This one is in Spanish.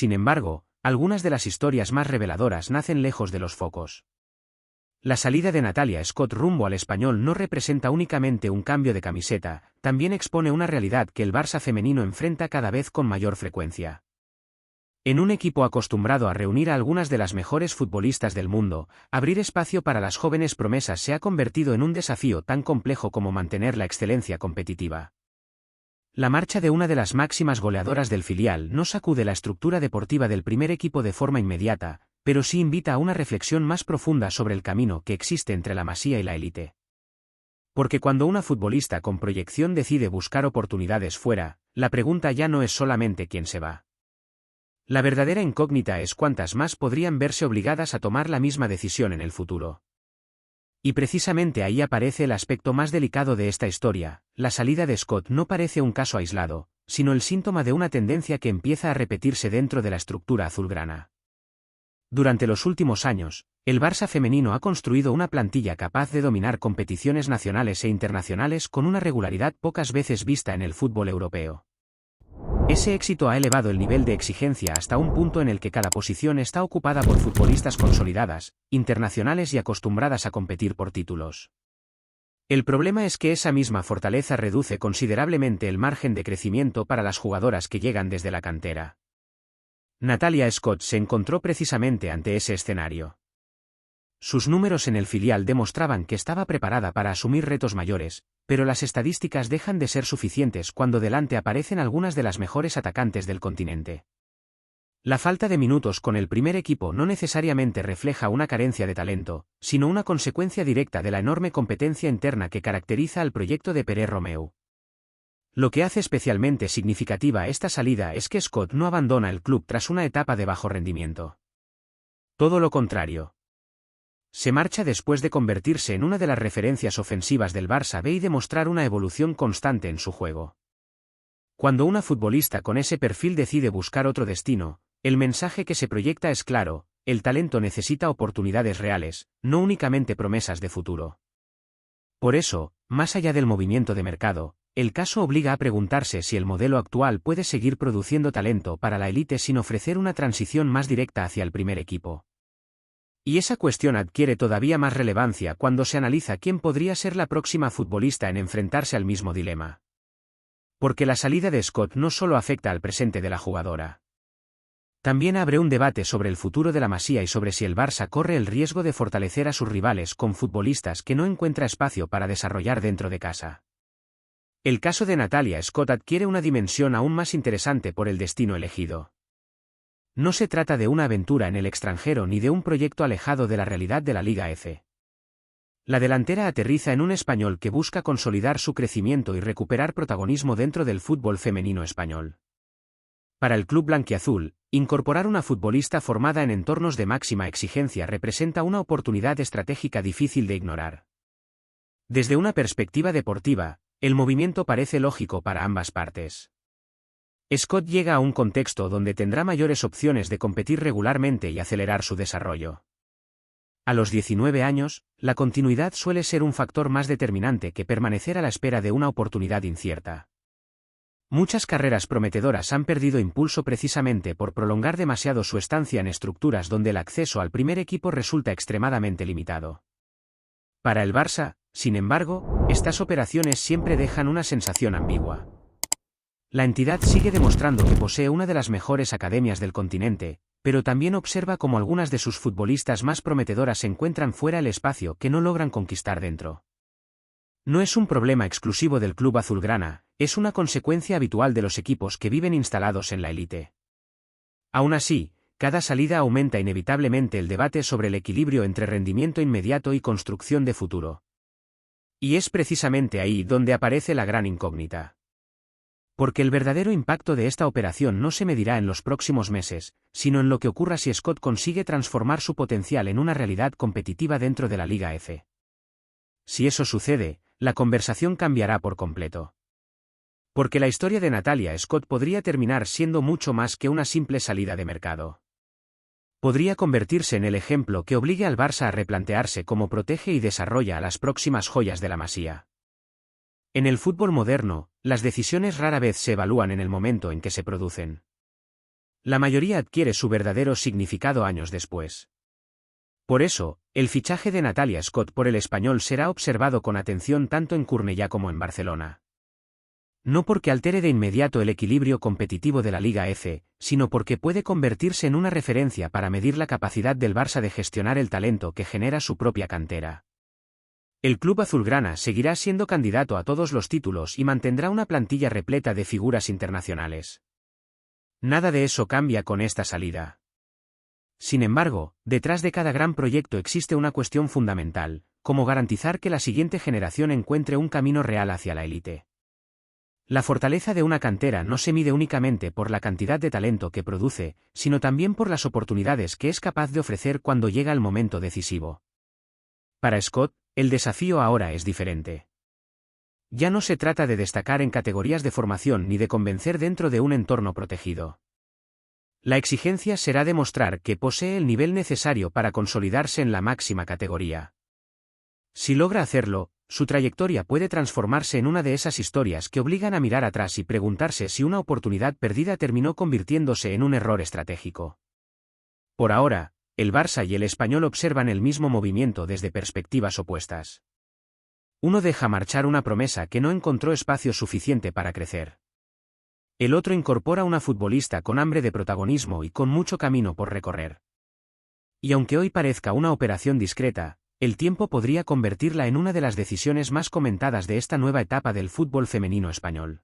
Sin embargo, algunas de las historias más reveladoras nacen lejos de los focos. La salida de Natalia Scott rumbo al Español no representa únicamente un cambio de camiseta, también expone una realidad que el Barça femenino enfrenta cada vez con mayor frecuencia. En un equipo acostumbrado a reunir a algunas de las mejores futbolistas del mundo, abrir espacio para las jóvenes promesas se ha convertido en un desafío tan complejo como mantener la excelencia competitiva. La marcha de una de las máximas goleadoras del filial no sacude la estructura deportiva del primer equipo de forma inmediata, pero sí invita a una reflexión más profunda sobre el camino que existe entre la Masía y la élite. Porque cuando una futbolista con proyección decide buscar oportunidades fuera, la pregunta ya no es solamente quién se va. La verdadera incógnita es cuántas más podrían verse obligadas a tomar la misma decisión en el futuro. Y precisamente ahí aparece el aspecto más delicado de esta historia. La salida de Scott no parece un caso aislado, sino el síntoma de una tendencia que empieza a repetirse dentro de la estructura azulgrana. Durante los últimos años, el Barça femenino ha construido una plantilla capaz de dominar competiciones nacionales e internacionales con una regularidad pocas veces vista en el fútbol europeo. Ese éxito ha elevado el nivel de exigencia hasta un punto en el que cada posición está ocupada por futbolistas consolidadas, internacionales y acostumbradas a competir por títulos. El problema es que esa misma fortaleza reduce considerablemente el margen de crecimiento para las jugadoras que llegan desde la cantera. Natalia Scott se encontró precisamente ante ese escenario. Sus números en el filial demostraban que estaba preparada para asumir retos mayores, pero las estadísticas dejan de ser suficientes cuando delante aparecen algunas de las mejores atacantes del continente. La falta de minutos con el primer equipo no necesariamente refleja una carencia de talento, sino una consecuencia directa de la enorme competencia interna que caracteriza al proyecto de Pere Romeu. Lo que hace especialmente significativa esta salida es que Scott no abandona el club tras una etapa de bajo rendimiento. Todo lo contrario. Se marcha después de convertirse en una de las referencias ofensivas del Barça B y demostrar una evolución constante en su juego. Cuando una futbolista con ese perfil decide buscar otro destino, el mensaje que se proyecta es claro: el talento necesita oportunidades reales, no únicamente promesas de futuro. Por eso, más allá del movimiento de mercado, el caso obliga a preguntarse si el modelo actual puede seguir produciendo talento para la élite sin ofrecer una transición más directa hacia el primer equipo. Y esa cuestión adquiere todavía más relevancia cuando se analiza quién podría ser la próxima futbolista en enfrentarse al mismo dilema. Porque la salida de Scott no solo afecta al presente de la jugadora. También abre un debate sobre el futuro de la Masía y sobre si el Barça corre el riesgo de fortalecer a sus rivales con futbolistas que no encuentra espacio para desarrollar dentro de casa. El caso de Natalia Scott adquiere una dimensión aún más interesante por el destino elegido. No se trata de una aventura en el extranjero ni de un proyecto alejado de la realidad de la Liga F. La delantera aterriza en un Español que busca consolidar su crecimiento y recuperar protagonismo dentro del fútbol femenino español. Para el club blanquiazul, incorporar una futbolista formada en entornos de máxima exigencia representa una oportunidad estratégica difícil de ignorar. Desde una perspectiva deportiva, el movimiento parece lógico para ambas partes. Scott llega a un contexto donde tendrá mayores opciones de competir regularmente y acelerar su desarrollo. A los 19 años, la continuidad suele ser un factor más determinante que permanecer a la espera de una oportunidad incierta. Muchas carreras prometedoras han perdido impulso precisamente por prolongar demasiado su estancia en estructuras donde el acceso al primer equipo resulta extremadamente limitado. Para el Barça, sin embargo, estas operaciones siempre dejan una sensación ambigua. La entidad sigue demostrando que posee una de las mejores academias del continente, pero también observa cómo algunas de sus futbolistas más prometedoras encuentran fuera el espacio que no logran conquistar dentro. No es un problema exclusivo del club azulgrana, es una consecuencia habitual de los equipos que viven instalados en la élite. Aún así, cada salida aumenta inevitablemente el debate sobre el equilibrio entre rendimiento inmediato y construcción de futuro. Y es precisamente ahí donde aparece la gran incógnita. Porque el verdadero impacto de esta operación no se medirá en los próximos meses, sino en lo que ocurra si Scott consigue transformar su potencial en una realidad competitiva dentro de la Liga F. Si eso sucede, la conversación cambiará por completo. Porque la historia de Natalia Scott podría terminar siendo mucho más que una simple salida de mercado. Podría convertirse en el ejemplo que obligue al Barça a replantearse cómo protege y desarrolla a las próximas joyas de la Masía. En el fútbol moderno, las decisiones rara vez se evalúan en el momento en que se producen. La mayoría adquiere su verdadero significado años después. Por eso, el fichaje de Natalia Scott por el Español será observado con atención tanto en Cornellá como en Barcelona. No porque altere de inmediato el equilibrio competitivo de la Liga F, sino porque puede convertirse en una referencia para medir la capacidad del Barça de gestionar el talento que genera su propia cantera. El club azulgrana seguirá siendo candidato a todos los títulos y mantendrá una plantilla repleta de figuras internacionales. Nada de eso cambia con esta salida. Sin embargo, detrás de cada gran proyecto existe una cuestión fundamental, como garantizar que la siguiente generación encuentre un camino real hacia la élite. La fortaleza de una cantera no se mide únicamente por la cantidad de talento que produce, sino también por las oportunidades que es capaz de ofrecer cuando llega el momento decisivo. Para Scott, el desafío ahora es diferente. Ya no se trata de destacar en categorías de formación ni de convencer dentro de un entorno protegido. La exigencia será demostrar que posee el nivel necesario para consolidarse en la máxima categoría. Si logra hacerlo, su trayectoria puede transformarse en una de esas historias que obligan a mirar atrás y preguntarse si una oportunidad perdida terminó convirtiéndose en un error estratégico. Por ahora, el Barça y el Español observan el mismo movimiento desde perspectivas opuestas. Uno deja marchar una promesa que no encontró espacio suficiente para crecer. El otro incorpora una futbolista con hambre de protagonismo y con mucho camino por recorrer. Y aunque hoy parezca una operación discreta, el tiempo podría convertirla en una de las decisiones más comentadas de esta nueva etapa del fútbol femenino español.